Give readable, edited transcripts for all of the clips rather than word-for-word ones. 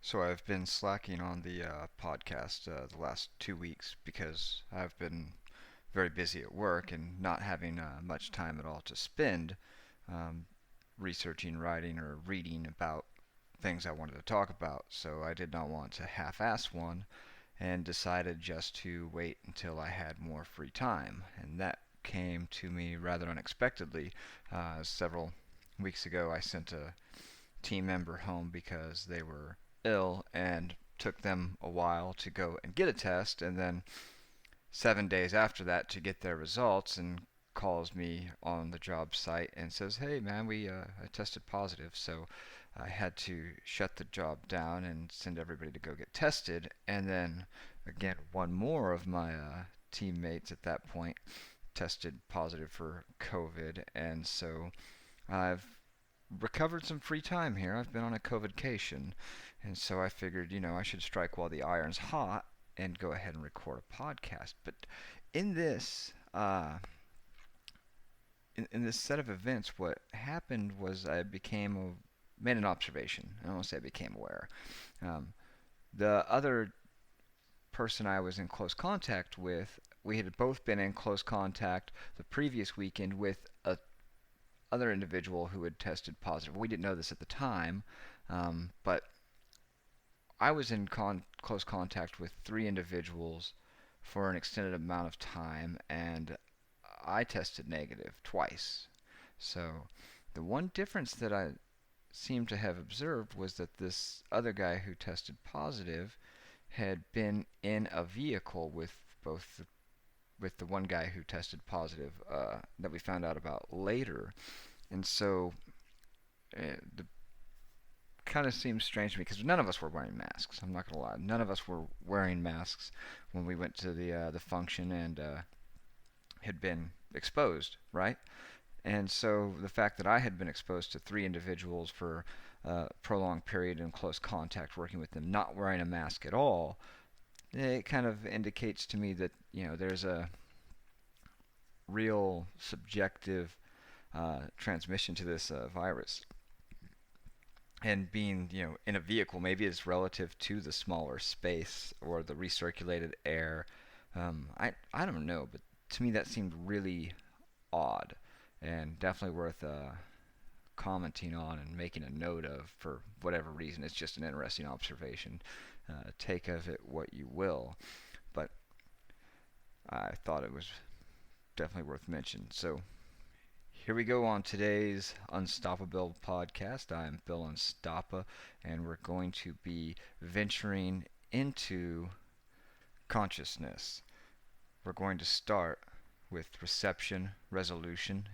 So I've been slacking on the podcast the last 2 weeks because I've been very busy at work and not having much time at all to spend um, researching, writing, or reading about things I wanted to talk about. So I did not want to half-ass one and decided just to wait until I had more free time. And that came to me rather unexpectedly. Several weeks ago, I sent a team member home because they were ill and took them a while to go and get a test, and then 7 days after that to get their results, and calls me on the job site and says, "Hey man, I tested positive." So I had to shut the job down and send everybody to go get tested. And then again, one more of my teammates at that point tested positive for COVID, and so I've recovered some free time here. I've been on a COVIDcation, and so I figured, I should strike while the iron's hot and go ahead and record a podcast. But in this, in this set of events, what happened was made an observation. I don't want to say I became aware. Um, the other person I was in close contact with, we had both been in close contact the previous weekend with a other individual who had tested positive. We didn't know this at the time, but I was in close contact with three individuals for an extended amount of time, and I tested negative twice. So the one difference that I seemed to have observed was that this other guy who tested positive had been in a vehicle with the one guy who tested positive that we found out about later. And so the kind of seems strange to me because none of us were wearing masks. I'm not gonna lie, none of us were wearing masks when we went to the function and had been exposed, right? And so the fact that I had been exposed to three individuals for a prolonged period in close contact, working with them, not wearing a mask at all, it kind of indicates to me that there's a real subjective transmission to this virus. And being, in a vehicle maybe is relative to the smaller space or the recirculated air. I don't know, but to me that seemed really odd and definitely worth commenting on and making a note of for whatever reason. It's just an interesting observation. Take of it what you will, but I thought it was definitely worth mentioning. So here we go on today's UnstoppaBill podcast. I'm Bill Unstoppa, and we're going to be venturing into consciousness. We're going to start with reception, resolution,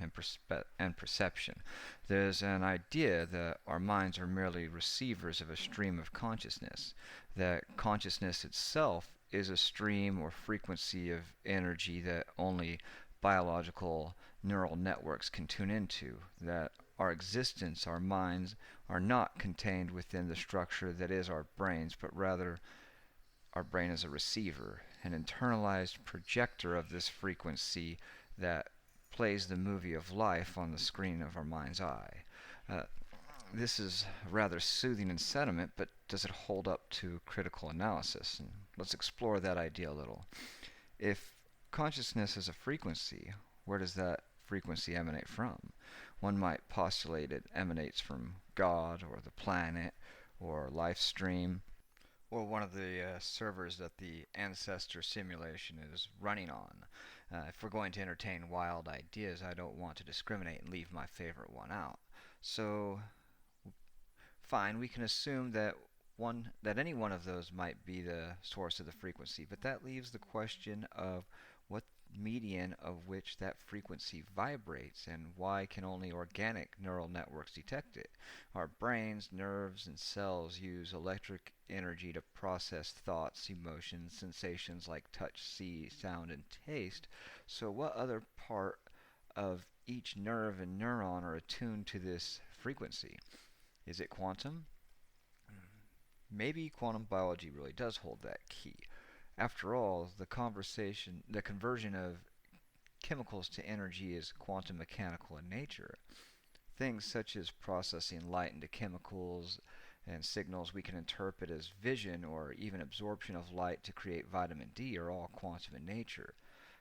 and perception. There's an idea that our minds are merely receivers of a stream of consciousness, that consciousness itself is a stream or frequency of energy that only biological neural networks can tune into, that our existence, our minds, are not contained within the structure that is our brains, but rather our brain is a receiver, an internalized projector of this frequency that plays the movie of life on the screen of our mind's eye. Uh, this is rather soothing in sentiment, but does it hold up to critical analysis? And let's explore that idea a little. If consciousness is a frequency, where does that frequency emanate from? One might postulate it emanates from God or the planet or life stream or one of the servers that the ancestor simulation is running on. If we're going to entertain wild ideas, I don't want to discriminate and leave my favorite one out. So, fine, we can assume that any one of those might be the source of the frequency, but that leaves the question of what median of which that frequency vibrates and why can only organic neural networks detect it. Our brains, nerves, and cells use electric energy to process thoughts, emotions, sensations like touch, see, sound, and taste. So what other part of each nerve and neuron are attuned to this frequency? Is it quantum? Maybe quantum biology really does hold that key. After all, the conversion of chemicals to energy is quantum mechanical in nature. Things such as processing light into chemicals and signals we can interpret as vision or even absorption of light to create vitamin D are all quantum in nature.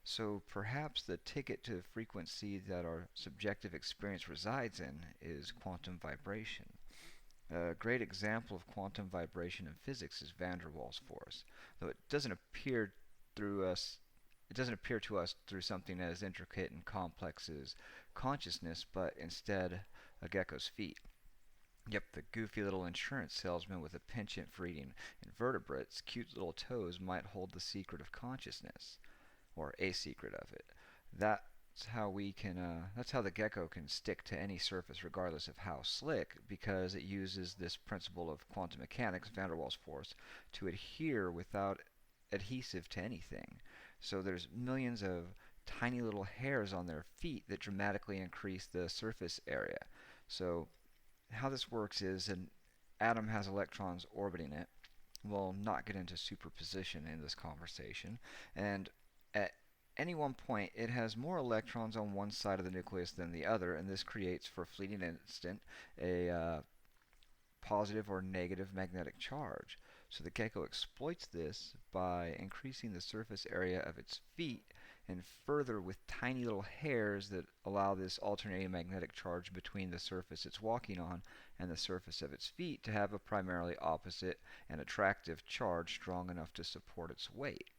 So perhaps the ticket to the frequency that our subjective experience resides in is quantum vibration. A great example of quantum vibration in physics is van der Waals force, though through us it doesn't appear to us through something as intricate and complex as consciousness, but instead a gecko's feet. Yep, the goofy little insurance salesman with a penchant for eating invertebrates' cute little toes might hold the secret of consciousness, or a secret of it. That's how the gecko can stick to any surface regardless of how slick, because it uses this principle of quantum mechanics, van der Waals force, to adhere without adhesive to anything. So there's millions of tiny little hairs on their feet that dramatically increase the surface area. So how this works is an atom has electrons orbiting it. We'll not get into superposition in this conversation. And at any one point, it has more electrons on one side of the nucleus than the other, and this creates, for a fleeting instant, a positive or negative magnetic charge. So the gecko exploits this by increasing the surface area of its feet and further with tiny little hairs that allow this alternating magnetic charge between the surface it's walking on and the surface of its feet to have a primarily opposite and attractive charge strong enough to support its weight.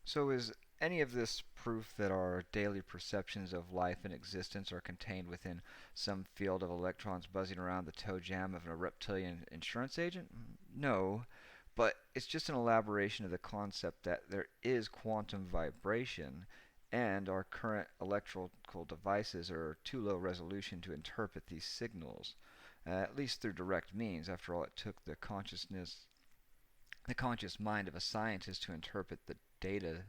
So is any of this proof that our daily perceptions of life and existence are contained within some field of electrons buzzing around the toe jam of a reptilian insurance agent? No, but it's just an elaboration of the concept that there is quantum vibration, and our current electrical devices are too low resolution to interpret these signals, at least through direct means. After all, it took the conscious mind of a scientist to interpret the data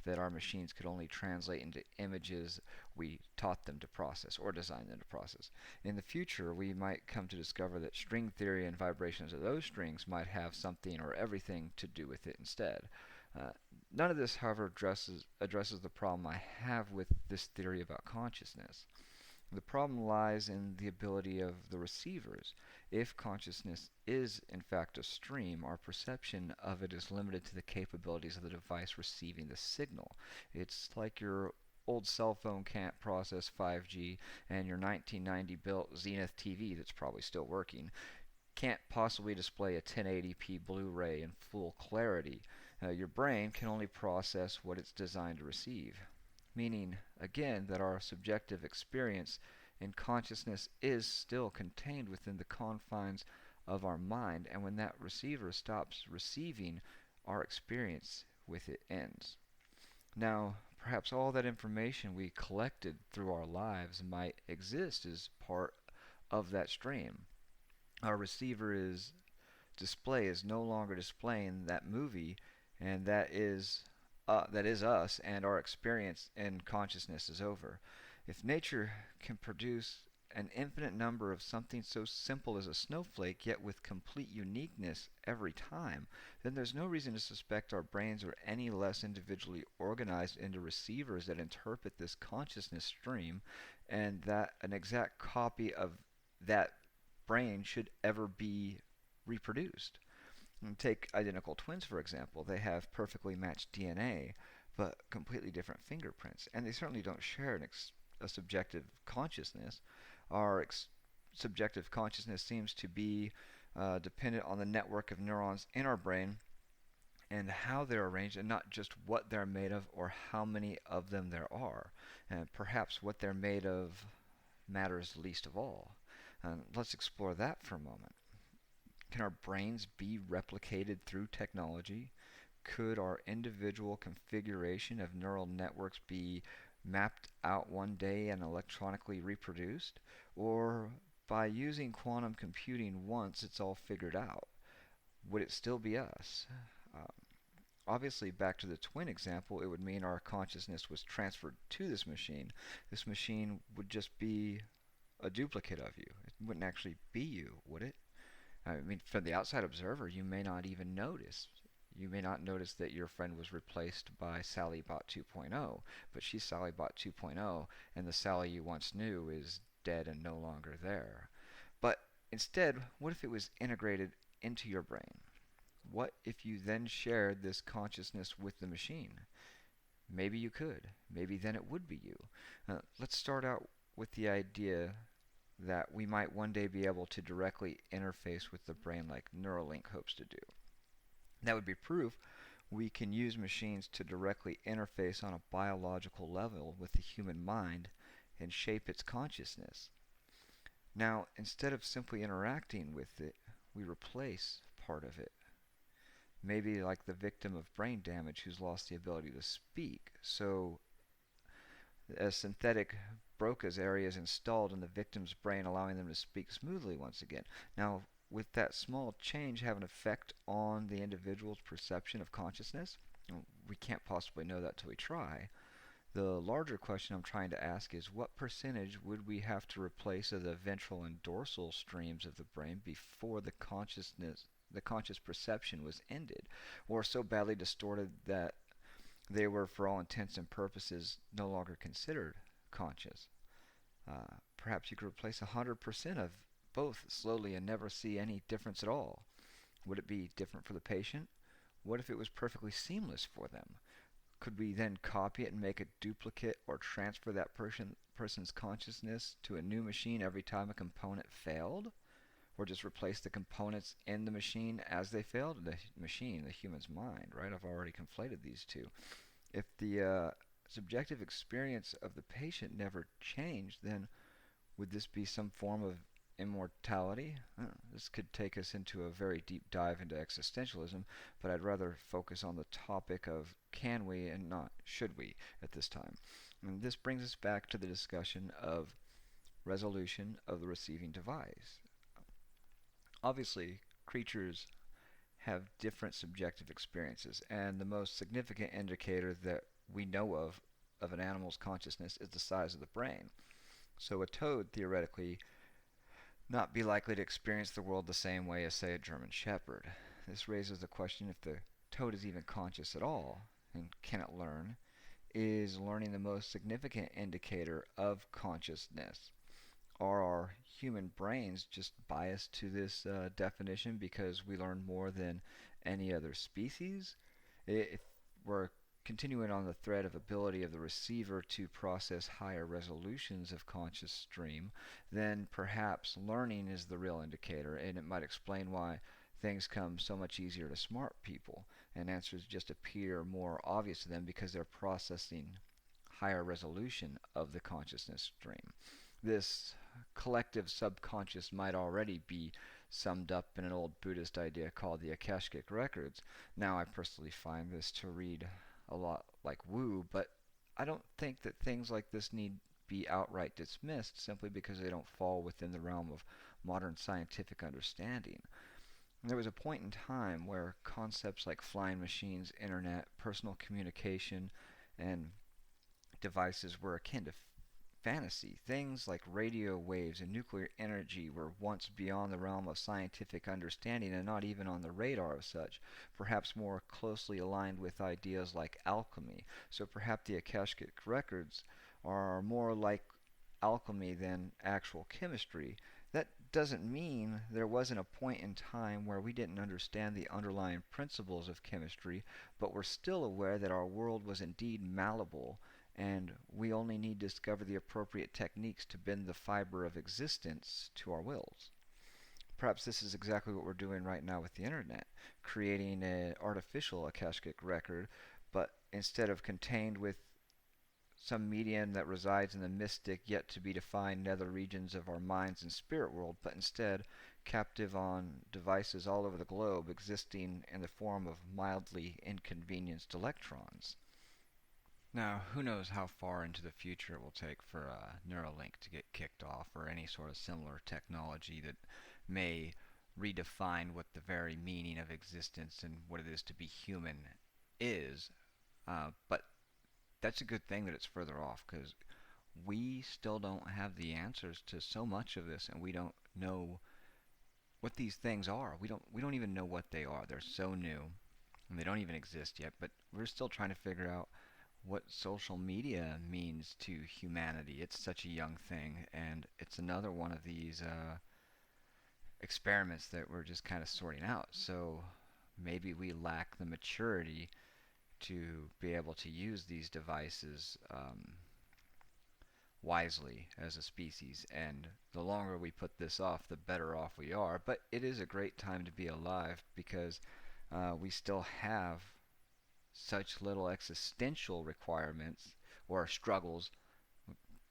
that our machines could only translate into images we taught them to process or designed them to process. In the future, we might come to discover that string theory and vibrations of those strings might have something or everything to do with it instead. None of this, however, addresses the problem I have with this theory about consciousness. The problem lies in the ability of the receivers. If consciousness is in fact a stream, our perception of it is limited to the capabilities of the device receiving the signal. It's like your old cell phone can't process 5G, and your 1990 built Zenith TV that's probably still working can't possibly display a 1080p Blu-ray in full clarity. Your brain can only process what it's designed to receive. Meaning, again, that our subjective experience in consciousness is still contained within the confines of our mind, and when that receiver stops receiving, our experience with it ends. Now, perhaps all that information we collected through our lives might exist as part of that stream. Our receiver display is no longer displaying that movie, and that is us, and our experience in consciousness is over. If nature can produce an infinite number of something so simple as a snowflake, yet with complete uniqueness every time, then there's no reason to suspect our brains are any less individually organized into receivers that interpret this consciousness stream, and that an exact copy of that brain should ever be reproduced. Take identical twins, for example. They have perfectly matched DNA, but completely different fingerprints, and they certainly don't share a subjective consciousness. Our subjective consciousness seems to be dependent on the network of neurons in our brain and how they're arranged, and not just what they're made of or how many of them there are. And perhaps what they're made of matters least of all. Let's explore that for a moment. Can our brains be replicated through technology? Could our individual configuration of neural networks be mapped out one day and electronically reproduced? Or by using quantum computing once it's all figured out, would it still be us? Obviously, back to the twin example, it would mean our consciousness was transferred to this machine. This machine would just be a duplicate of you. It wouldn't actually be you, would it? I mean, from the outside observer, you may not even notice. You may not notice that your friend was replaced by Sally Bot 2.0, but she's Sally Bot 2.0, and the Sally you once knew is dead and no longer there. But instead, what if it was integrated into your brain. What if you then shared this consciousness with the machine? Maybe you could. Maybe then it would be you. Let's start out with the idea that we might one day be able to directly interface with the brain like Neuralink hopes to do. That would be proof we can use machines to directly interface on a biological level with the human mind and shape its consciousness. Now, instead of simply interacting with it, we replace part of it. Maybe like the victim of brain damage who's lost the ability to speak. So a synthetic Broca's area is installed in the victim's brain, allowing them to speak smoothly once again. Now, with that small change have an effect on the individual's perception of consciousness? We can't possibly know that till we try. The larger question I'm trying to ask is what percentage would we have to replace of the ventral and dorsal streams of the brain before the conscious perception was ended, or so badly distorted that they were, for all intents and purposes, no longer considered conscious? Perhaps you could replace 100% of both slowly and never see any difference at all. Would it be different for the patient? What if it was perfectly seamless for them? Could we then copy it and make a duplicate or transfer that person's consciousness to a new machine every time a component failed? Or just replace the components in the machine as they failed? The machine, the human's mind, right? I've already conflated these two. If the subjective experience of the patient never changed, then would this be some form of immortality? This could take us into a very deep dive into existentialism, but I'd rather focus on the topic of can we and not should we at this time. And this brings us back to the discussion of resolution of the receiving device. Obviously, creatures have different subjective experiences, and the most significant indicator that we know of an animal's consciousness is the size of the brain. So a toad, theoretically, not be likely to experience the world the same way as, say, a German Shepherd. This raises the question if the toad is even conscious at all, and can it learn? Is learning the most significant indicator of consciousness? Are our human brains just biased to this definition because we learn more than any other species? If we're continuing on the thread of ability of the receiver to process higher resolutions of conscious stream, then perhaps learning is the real indicator, and it might explain why things come so much easier to smart people, and answers just appear more obvious to them because they're processing higher resolution of the consciousness stream. This collective subconscious might already be summed up in an old Buddhist idea called the Akashic records. Now, I personally find this to read a lot like woo, but I don't think that things like this need be outright dismissed simply because they don't fall within the realm of modern scientific understanding. There was a point in time where concepts like flying machines, internet, personal communication, and devices were akin to fantasy. Things like radio waves and nuclear energy were once beyond the realm of scientific understanding and not even on the radar of such, perhaps more closely aligned with ideas like alchemy. So perhaps the Akashic records are more like alchemy than actual chemistry. That doesn't mean there wasn't a point in time where we didn't understand the underlying principles of chemistry, but we're still aware that our world was indeed malleable, and we only need to discover the appropriate techniques to bend the fiber of existence to our wills. Perhaps this is exactly what we're doing right now with the internet, creating an artificial Akashic record, but instead of contained with some medium that resides in the mystic yet to be defined nether regions of our minds and spirit world, but instead captive on devices all over the globe existing in the form of mildly inconvenienced electrons. Now, who knows how far into the future it will take for Neuralink to get kicked off, or any sort of similar technology that may redefine what the very meaning of existence and what it is to be human is. But that's a good thing that it's further off, because we still don't have the answers to so much of this, and we don't know what these things are. We don't even know what they are. They're so new, and they don't even exist yet, but we're still trying to figure out what social media means to humanity. It's such a young thing, and it's another one of these experiments that we're just kind of sorting out. So maybe we lack the maturity to be able to use these devices wisely as a species. And the longer we put this off, the better off we are. But it is a great time to be alive because we still have such little existential requirements or struggles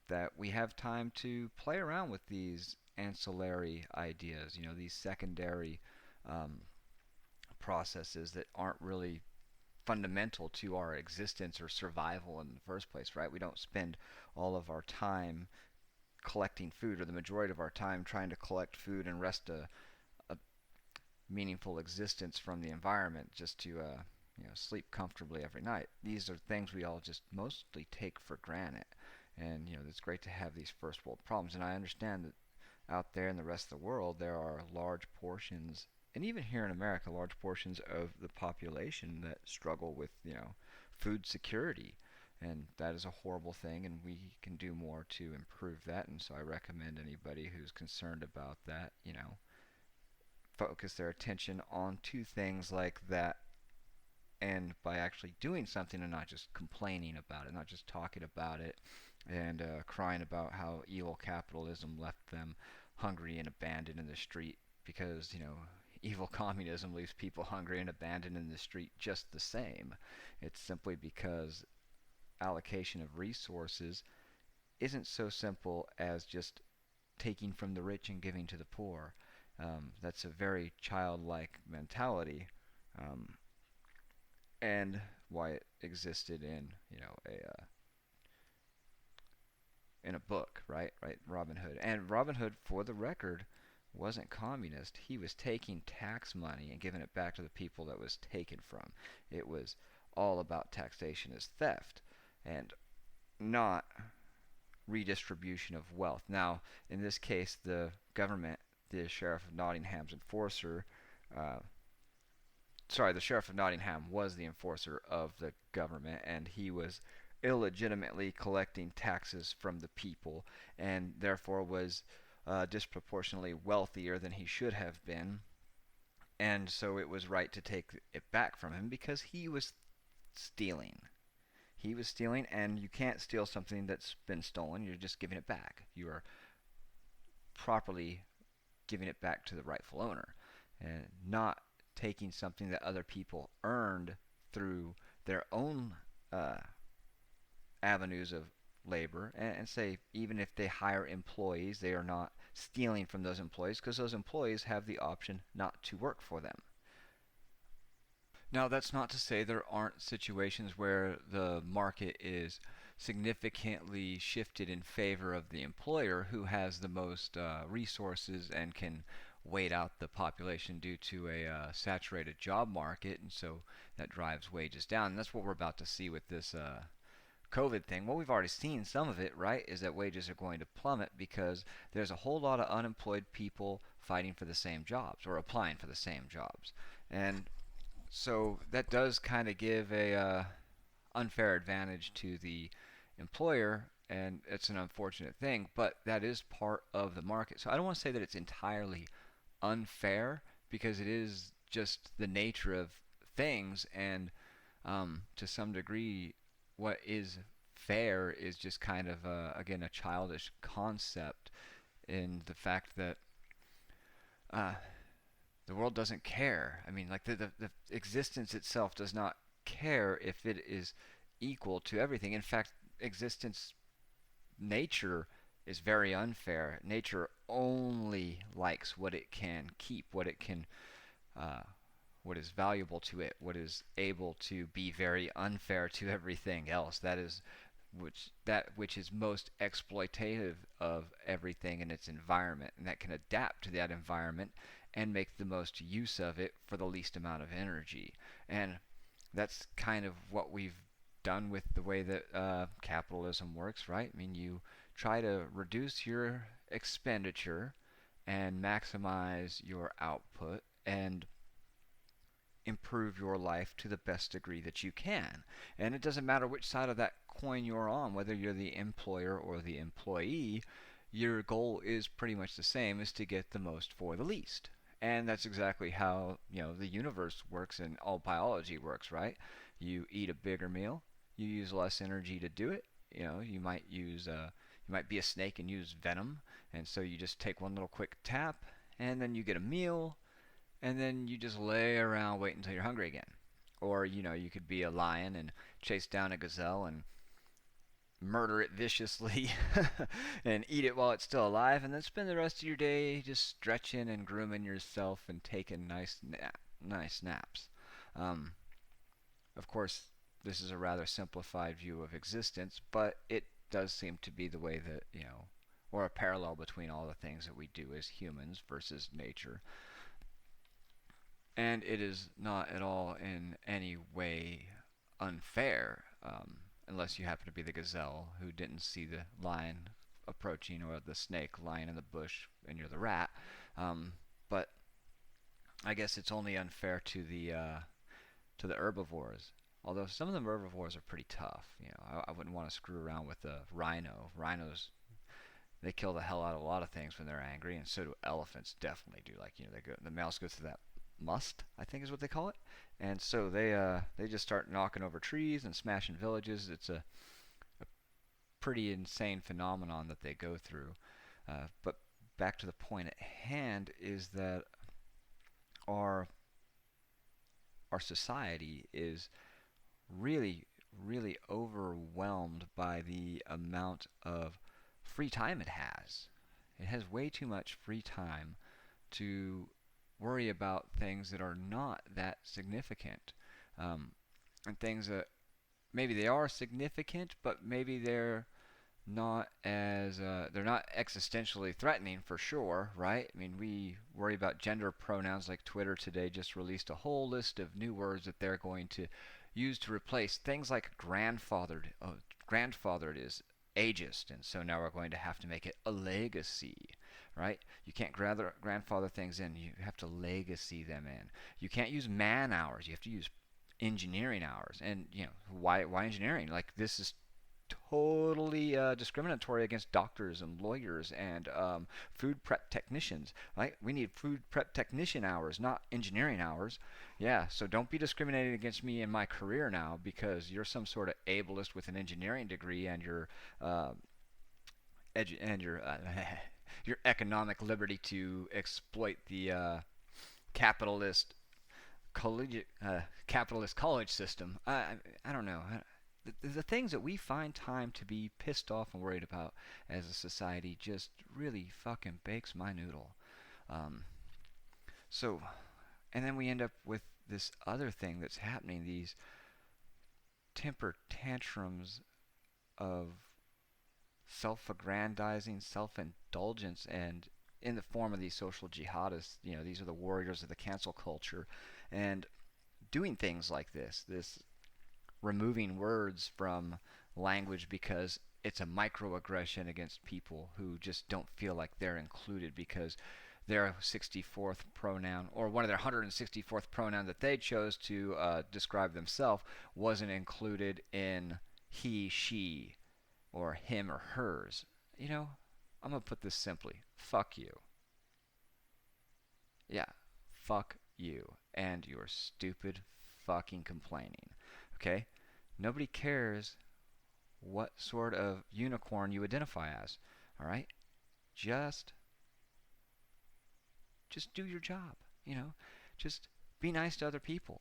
that we have time to play around with these ancillary ideas, these secondary um, processes that aren't really fundamental to our existence or survival in the first place, right? We don't spend all of our time collecting food, or the majority of our time trying to collect food and wrest a meaningful existence from the environment just to sleep comfortably every night. These are things we all just mostly take for granted. And it's great to have these first world problems. And I understand that out there in the rest of the world there are large portions, and even here in America, large portions of the population that struggle with food security. And that is a horrible thing, and we can do more to improve that. And so I recommend anybody who's concerned about that, focus their attention on two things like that, and by actually doing something and not just complaining about it, not just talking about it and crying about how evil capitalism left them hungry and abandoned in the street, because evil communism leaves people hungry and abandoned in the street just the same. It's simply because allocation of resources isn't so simple as just taking from the rich and giving to the poor. That's a very childlike mentality, um, and why it existed in a book, right? Right, Robin Hood. And Robin Hood, for the record, wasn't communist. He was taking tax money and giving it back to the people that was taken from. It was all about taxation as theft, and not redistribution of wealth. Now, in this case, the government, the Sheriff of Nottingham's enforcer, the Sheriff of Nottingham was the enforcer of the government, and he was illegitimately collecting taxes from the people, and therefore was disproportionately wealthier than he should have been. And so it was right to take it back from him because he was stealing. He was stealing, and you can't steal something that's been stolen. You're just giving it back. You are properly giving it back to the rightful owner, and not taking something that other people earned through their own avenues of labor, and say even if they hire employees, they are not stealing from those employees because those employees have the option not to work for them. Now, that's not to say there aren't situations where the market is significantly shifted in favor of the employer who has the most resources and can wait out the population due to a saturated job market, and so that drives wages down. And that's what we're about to see with this COVID thing. Well, we've already seen some of it, right? Is that wages are going to plummet because there's a whole lot of unemployed people fighting for the same jobs or applying for the same jobs. And so that does kind of give a unfair advantage to the employer, and it's an unfortunate thing, but that is part of the market. So I don't want to say that it's entirely unfair, because it is just the nature of things, and to some degree what is fair is just kind of again a childish concept, in the fact that uh, the world doesn't care. I mean, like the existence itself does not care if it is equal to everything. In fact, nature is very unfair. Nature only likes what it can keep, uh, what is valuable to it, what is able to be very unfair to everything else. That is which is most exploitative of everything in its environment, and that can adapt to that environment and make the most use of it for the least amount of energy. And that's kind of what we've done with the way that capitalism works, right? I mean, you try to reduce your expenditure and maximize your output and improve your life to the best degree that you can. And it doesn't matter which side of that coin you're on, whether you're the employer or the employee, your goal is pretty much the same, is to get the most for the least. And that's exactly how, the universe works and all biology works, right? You eat a bigger meal, you use less energy to do it. You might be a snake and use venom, and so you just take one little quick tap, and then you get a meal, and then you just lay around waiting until you're hungry again. Or, you could be a lion and chase down a gazelle and murder it viciously and eat it while it's still alive, and then spend the rest of your day just stretching and grooming yourself and taking nice naps. Um, of course, this is a rather simplified view of existence, but it does seem to be the way that, or a parallel between all the things that we do as humans versus nature. And it is not at all in any way unfair, unless you happen to be the gazelle who didn't see the lion approaching, or the snake lying in the bush and you're the rat. But I guess it's only unfair to the herbivores. Although some of the herbivores are pretty tough. I wouldn't want to screw around with a rhino. Rhinos, they kill the hell out of a lot of things when they're angry, and so do elephants. Definitely do. Like, the males go through that must, I think is what they call it, and so they just start knocking over trees and smashing villages. It's a pretty insane phenomenon that they go through. But back to the point at hand is that our our society is really, really overwhelmed by the amount of free time it has. It has way too much free time to worry about things that are not that significant, and things that maybe they are significant, but maybe they're not existentially threatening for sure, right? I mean, we worry about gender pronouns, like Twitter today just released a whole list of new words that they're going to use to replace things like grandfathered. Grandfathered is ageist, and so now we're going to have to make it a legacy, right? You can't grandfather things in, you have to legacy them in. You can't use man hours, you have to use engineering hours. And why engineering? Like, this is totally discriminatory against doctors and lawyers and food prep technicians. Right? We need food prep technician hours, not engineering hours. Yeah, so don't be discriminating against me in my career now because you're some sort of ableist with an engineering degree, and uh, your your economic liberty to exploit the capitalist capitalist college system. I don't know. The things that we find time to be pissed off and worried about as a society just really fucking bakes my noodle. Um, so, and then we end up with this other thing that's happening, these temper tantrums of self-aggrandizing, self-indulgence, and in the form of these social jihadists. These are the warriors of the cancel culture, and doing things like this removing words from language because it's a microaggression against people who just don't feel like they're included because their 64th pronoun, or one of their 164th pronoun that they chose to describe themselves, wasn't included in he, she, or him or hers. I'm going to put this simply. Fuck you. Yeah, fuck you and your stupid fucking complaining. Okay? Nobody cares what sort of unicorn you identify as. All right? Just do your job. Just be nice to other people.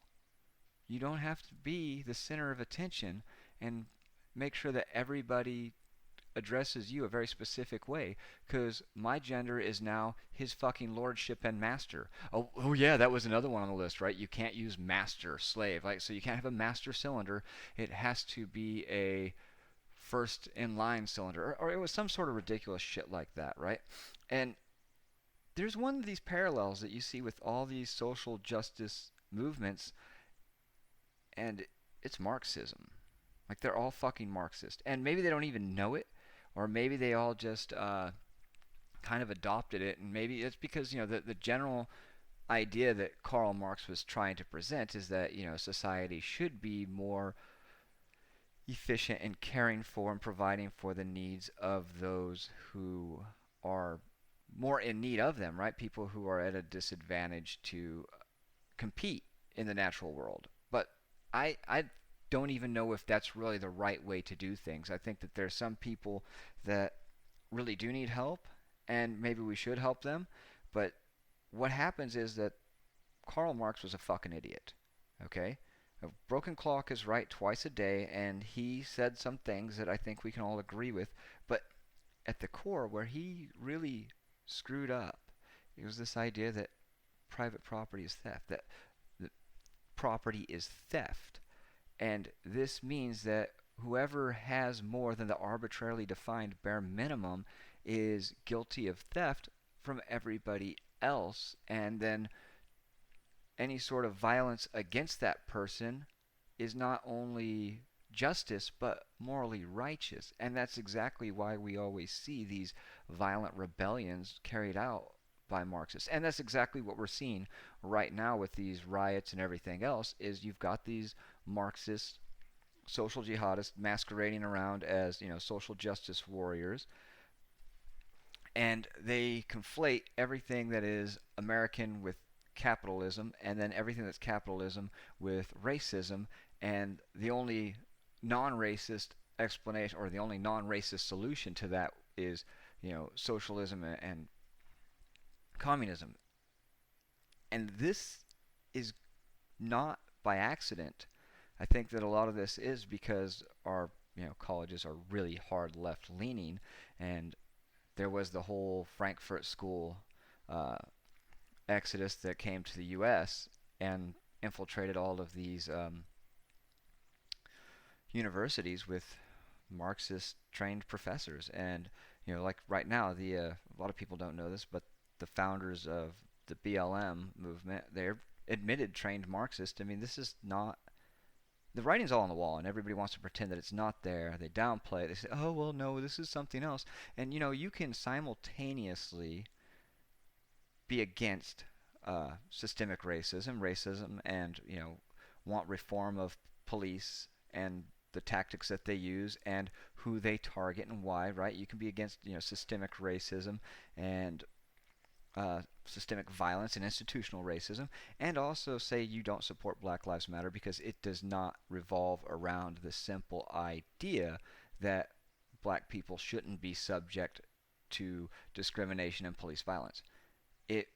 You don't have to be the center of attention and make sure that everybody addresses you a very specific way, because my gender is now his fucking lordship and master. Oh yeah, that was another one on the list, right? You can't use master, slave. So you can't have a master cylinder. It has to be a first in line cylinder, or it was some sort of ridiculous shit like that, right? And there's one of these parallels that you see with all these social justice movements, and it's Marxism. Like, they're all fucking Marxist, and maybe they don't even know it, or maybe they all just kind of adopted it, and maybe it's because the general idea that Karl Marx was trying to present is that society should be more efficient in caring for and providing for the needs of those who are more in need of them, right? People who are at a disadvantage to compete in the natural world. But I don't even know if that's really the right way to do things. I think that there's some people that really do need help, and maybe we should help them. But what happens is that Karl Marx was a fucking idiot. Okay? A broken clock is right twice a day, and he said some things that I think we can all agree with. But at the core, where he really screwed up, it was this idea that private property is theft, that property is theft. And this means that whoever has more than the arbitrarily defined bare minimum is guilty of theft from everybody else. And then any sort of violence against that person is not only justice but morally righteous. And that's exactly why we always see these violent rebellions carried out by Marxists. And that's exactly what we're seeing right now with these riots and everything else, is you've got these Marxist social jihadists masquerading around as, social justice warriors, and they conflate everything that is American with capitalism, and then everything that's capitalism with racism, and the only non-racist explanation, or the only non-racist solution to that is, socialism and communism. And this is not by accident. I think that a lot of this is because our colleges are really hard left leaning, and there was the whole Frankfurt School exodus that came to the U.S. and infiltrated all of these universities with Marxist trained professors. And like right now, a lot of people don't know this, but the founders of the BLM movement, they're admitted trained Marxists. I mean, this is not, the writing's all on the wall, and everybody wants to pretend that it's not there. They downplay it. They say, oh, well, no, this is something else. And, you can simultaneously be against systemic racism, and, want reform of police and the tactics that they use and who they target and why, right? You can be against, systemic racism and systemic violence and institutional racism, and also say you don't support Black Lives Matter because it does not revolve around the simple idea that black people shouldn't be subject to discrimination and police violence. It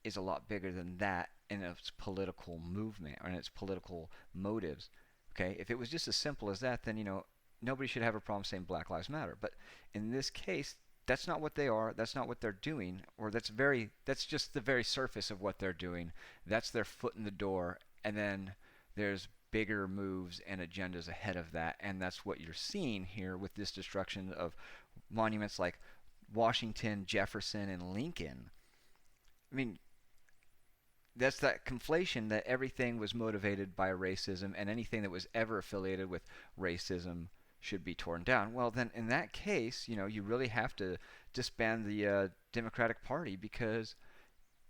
is a lot bigger than that in its political movement or in its political motives. Okay, if it was just as simple as that, then nobody should have a problem saying Black Lives Matter. But in this case, that's not what they are. That's not what they're doing. Or that's just the very surface of what they're doing. That's their foot in the door. And then there's bigger moves and agendas ahead of that. And that's what you're seeing here with this destruction of monuments like Washington, Jefferson, and Lincoln. I mean, that's that conflation that everything was motivated by racism, and anything that was ever affiliated with racism should be torn down. Well, then in that case, you really have to disband the Democratic Party, because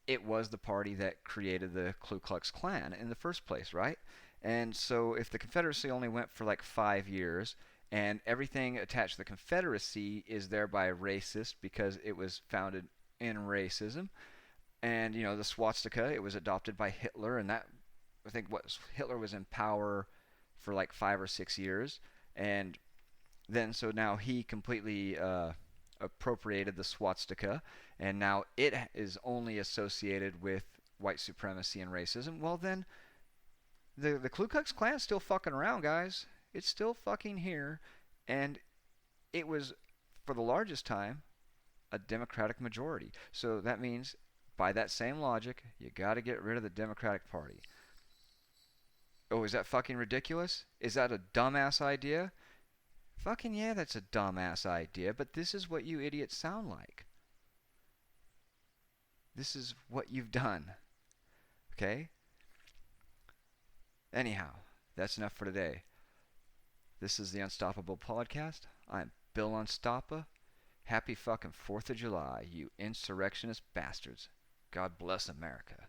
it was the party that created the Ku Klux Klan in the first place, right? And so if the Confederacy only went for like 5 years, and everything attached to the Confederacy is thereby racist because it was founded in racism, and the swastika, it was adopted by Hitler, and that, I think, Hitler was in power for like 5 or 6 years, and then so now he completely appropriated the swastika, and now it is only associated with white supremacy and racism. Well, then the Ku Klux Klan's still fucking around, guys. It's still fucking here, and it was, for the largest time, a Democratic majority. So that means, by that same logic, you got to get rid of the Democratic Party. Oh, is that fucking ridiculous? Is that a dumbass idea? Fucking yeah, that's a dumbass idea, but this is what you idiots sound like. This is what you've done. Okay? Anyhow, that's enough for today. This is the Unstoppable Podcast. I'm Bill Unstoppa. Happy fucking 4th of July, you insurrectionist bastards. God bless America.